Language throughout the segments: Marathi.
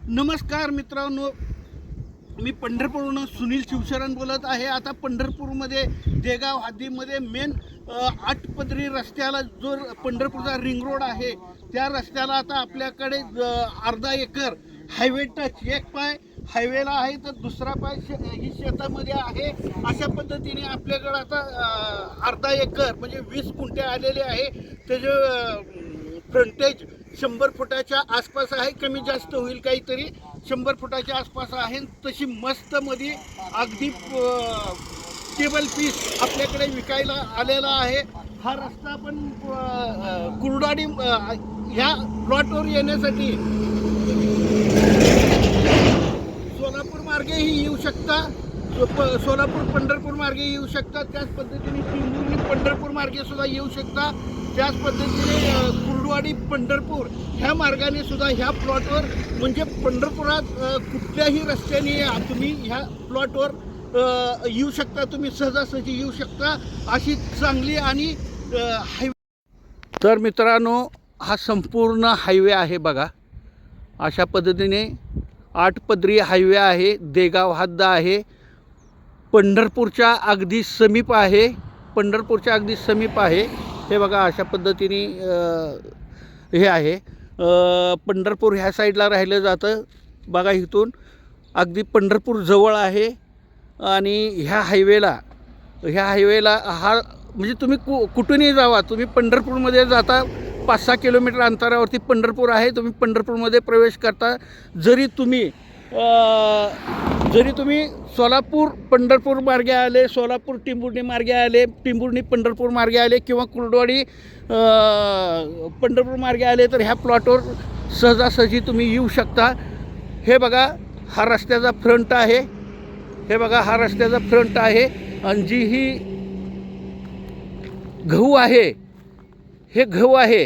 नमस्कार मित्रांनो, मी पंढरपूरहून सुनील शिवशरण बोलत आहे. आता पंढरपूरमध्ये देगाव हद्दीमध्ये मेन 8 पदरी रस्त्याला जो पंढरपूरचा रिंग रोड आहे त्या रस्त्याला आता आपल्याकडे अर्धा एकर हायवे टच, एक पाय हायवेला आहे तर दुसरा पाय ही शेतामध्ये आहे. अशा पद्धतीने आपल्याकडे आता अर्धा एकर म्हणजे 20 गुंठे आलेले आहे. त्याचे फ्रंटेज 100 फुटाच्या आसपास आहे, कमी जास्त होईल काहीतरी 100 फुटाच्या आसपास आहे. तशी मस्त मध्ये अगदी टेबल पीस आपल्याकडे विकायला आलेला आहे. हा रस्ता पण कुर्डाडी ह्या प्लॉटवर येण्यासाठी सोलापूर मार्गेही येऊ शकता, सोलापूर पंढरपूर मार्गे येऊ शकता. त्याच पद्धतीने टिंबुर्णी पंढरपूर मार्गे सुद्धा येऊ शकता. त्याच पद्धतीने कुर्डवाडी पंढरपूर ह्या मार्गाने सुद्धा ह्या प्लॉटवर म्हणजे पंढरपुरात कुठल्याही रस्त्याने तुम्ही ह्या प्लॉटवर येऊ शकता. तुम्ही सहजासहजी येऊ शकता. अशी चांगली आणि हायवे. तर मित्रांनो, हा संपूर्ण हायवे आहे बघा. अशा पद्धतीने 8 पदरी हायवे आहे. देगाव हद्द आहे, पंढरपूरच्या अगदी समीप आहे. पंढरपूरच्या अगदी समीप आहे. हे बघा अशा पद्धतीने हे आहे. पंढरपूर ह्या साईडला राहिलं जातं बघा. इथून अगदी पंढरपूर जवळ आहे. आणि ह्या हायवेला हा म्हणजे तुम्ही कुठूनही जावा, तुम्ही पंढरपूरमध्ये जाता 5-6 किलोमीटर अंतरावरती पंढरपूर आहे. तुम्ही पंढरपूरमध्ये प्रवेश करता. जरी तुम्ही सोलापूर पंढरपूर मार्गे आले, सोलापूर टिंबुर्णी मार्गे आले, टिंबुर्णी पंढरपूर मार्गे आले किंवा कुर्डवाडी पंढरपूर मार्गे आले तर ह्या प्लॉटवर सहजासहजी तुम्ही येऊ शकता. हे बघा हा रस्त्याचा फ्रंट आहे. हे बघा हा रस्त्याचा फ्रंट आहे. आणि जी ही गहू आहे, हे गहू आहे,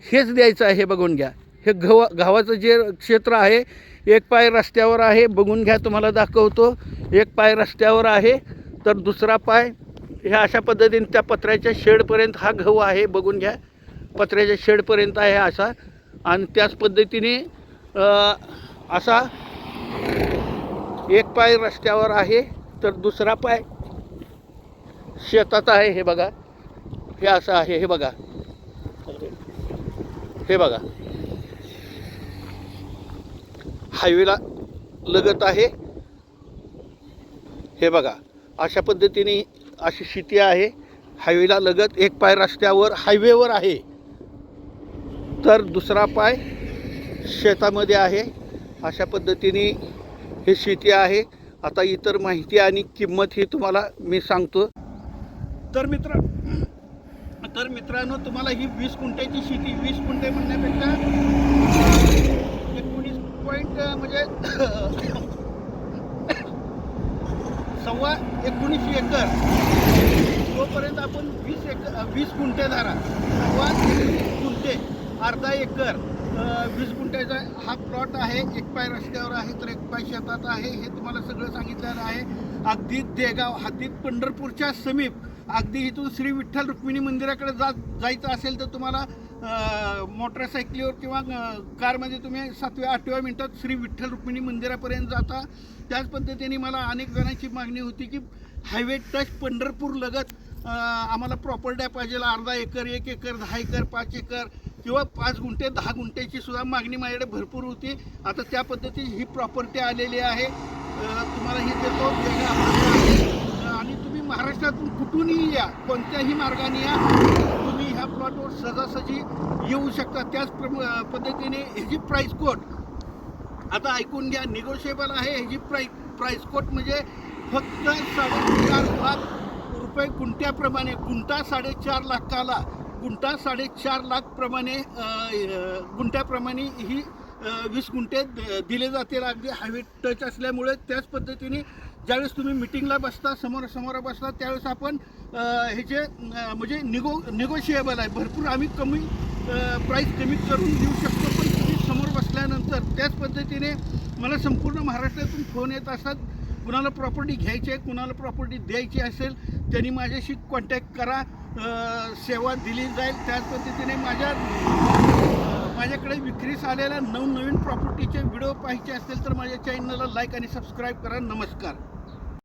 हेच द्यायचं आहे. बघून घ्या. हे गव्हाचं जे क्षेत्र आहे, एक पाय रस्त्यावर आहे. बघून घ्या, तुम्हाला दाखवतो. एक पाय रस्त्यावर आहे तर दुसरा पाय ह्या अशा पद्धतीने त्या पत्र्याच्या शेडपर्यंत हा गहू आहे. बघून घ्या, पत्र्याच्या शेडपर्यंत आहे असा. आणि त्याच पद्धतीने असा एक पाय रस्त्यावर आहे तर दुसरा पाय शेतात आहे. हे बघा, हे असं आहे. हे बघा, हे बघा हायवेला लगत आहे. हे बघा अशा पद्धतीने अशी स्थिती आहे. हायवेला लगत एक पाय रस्त्यावर हायवेवर आहे तर दुसरा पाय शेतामध्ये आहे. अशा पद्धतीने ही स्थिती आहे. आता इतर माहिती आणि किंमत ही तुम्हाला मी सांगतो. तर मित्रांनो, तुम्हाला ही 20 गुंठ्याची शेती, 20 गुंठे म्हणण्यापेक्षा 19 पॉईंट म्हणजे 19.25 एकर, तोपर्यंत आपण 20 गुंठे धरा. 19 गुंठे, अर्धा एकर, 20 गुंठ्याचा हा प्लॉट आहे. एक पाय रस्त्यावर आहे तर एक पाय शेतात आहे. हे तुम्हाला सगळं सांगितलेलं आहे. अगदी देगाव हद्दीत पंढरपूरच्या समीप. अगदी इथून श्री विठ्ठल रुक्मिणी मंदिराकडे जायचं असेल तर तुम्हाला मोटरसायकलीवर किंवा कारमध्ये तुम्ही 7व्या-8व्या मिनिटात श्री विठ्ठल रुक्मिणी मंदिरापर्यंत जाता. त्याच पद्धतीने मला अनेक जणांची मागणी होती की हायवे टच पंढरपूर लगत आम्हाला प्रॉपर्ट्या पाहिजे. अर्धा एकर, 1 एकर, 10 एकर, 5 एकर किंवा 5 गुंठे, 10 गुंठ्याची सुद्धा मागणी माझ्याकडे भरपूर होती. आता त्या पद्धतीने ही प्रॉपर्टी आलेली आहे. तुम्हाला ही देतो. आणि तुम्ही महाराष्ट्रातून कुठूनही या, कोणत्याही मार्गाने या, तुम्ही ह्या प्लॉटवर सहजासहजी येऊ शकता. त्याच पद्धतीने ह्याची प्राईस कोट आता ऐकून घ्या, निगोशिएबल आहे. ह्याची प्राईस कोट म्हणजे फक्त 4.5 लाख रुपये गुंठ्याप्रमाणे. गुंठा 4.5 लाखाला, गुंठा 4.5 लाख प्रमाणे गुंठ्याप्रमाणे ही 20 गुंठे दिले जातील. अगदी हायवे टच असल्यामुळे. त्याच पद्धतीने ज्यावेळेस तुम्ही मिटिंगला बसता, समोरासमोर बसता, त्यावेळेस आपण ह्याचे म्हणजे निगोशिएबल आहे. भरपूर आम्ही प्राईस कमी करून देऊ शकतो. पण तुम्ही समोर बसल्यानंतर त्याच पद्धतीने मला संपूर्ण महाराष्ट्रातून फोन येत असतात. कुणाला प्रॉपर्टी घ्यायची आहे, कुणाला प्रॉपर्टी द्यायची असेल त्यांनी माझ्याशी कॉन्टॅक्ट करा. सेवा दिली जाईल. त्याच पद्धतीने माझ्या माझ्याकडे विक्रीस आलेल्या नवनवीन प्रॉपर्टीचे व्हिडिओ पाहायचे असतील तर माझ्या चॅनलला लाईक आणि सबस्क्राईब करा. नमस्कार.